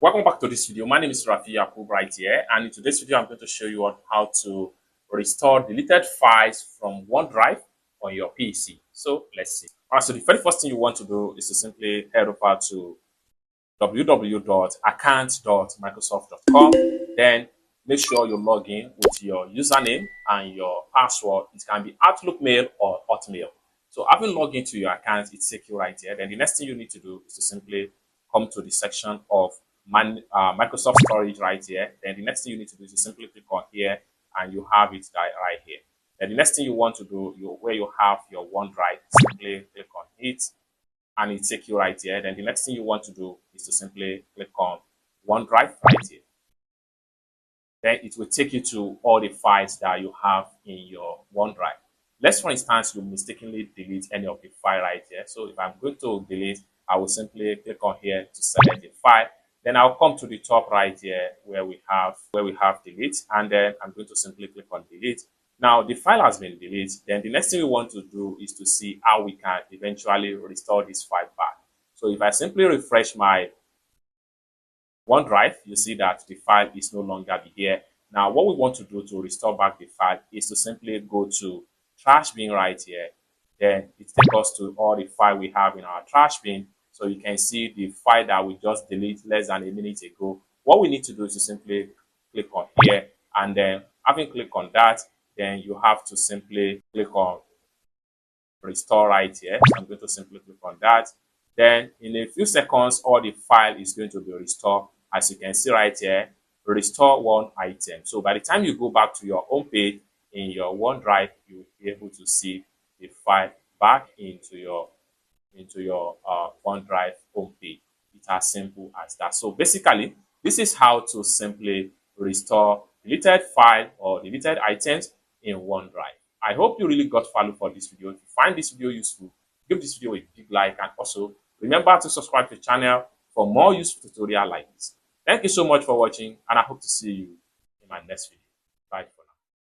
Welcome back to this video. My name is Rafi Yakub right here, and in today's video I'm going to show you on how to restore deleted files from OneDrive on your PC. So let's see. Alright, so the very first thing you want to do is to simply head over to www.account.microsoft.com. Then make sure you log in with your username and your password. It can be Outlook Mail or Hotmail. So having logged into your account, it's secure right here. Then the next thing you need to do is to simply come to the section of Microsoft Storage right here. Then the next thing you need to do is to simply click on here, and you have it right here. Then the next thing you want to do, where you have your OneDrive, simply click on it, and it takes you right here. Then the next thing you want to do is to simply click on OneDrive right here. Then it will take you to all the files that you have in your OneDrive. Let's, for instance, you mistakenly delete any of the file right here. So if I'm going to delete, I will simply click on here to select the file. Then I'll come to the top right here where we have delete, and then I'm going to simply click on delete. Now the file has been deleted. Then the next thing we want to do is to see how we can eventually restore this file back. So if I simply refresh my OneDrive, you see that the file is no longer here. Now what we want to do to restore back the file is to simply go to trash bin right here. Then it takes us to all the file we have in our trash bin. So you can see the file that we just deleted less than a minute ago. What we need to do is to simply click on here, and then having clicked on that, then you have to simply click on restore right here. So I'm going to simply click on that. Then in a few seconds, all the file is going to be restored. As you can see right here, restore one item. So by the time you go back to your home page in your OneDrive, you will be able to see the file back into your OneDrive home page. It's as simple as that. So basically, this is how to simply restore deleted file or deleted items in OneDrive. I hope you really got value for this video. If you find this video useful, give this video a big like, and also remember to subscribe to the channel for more useful tutorials like this. Thank you so much for watching, and I hope to see you in my next video.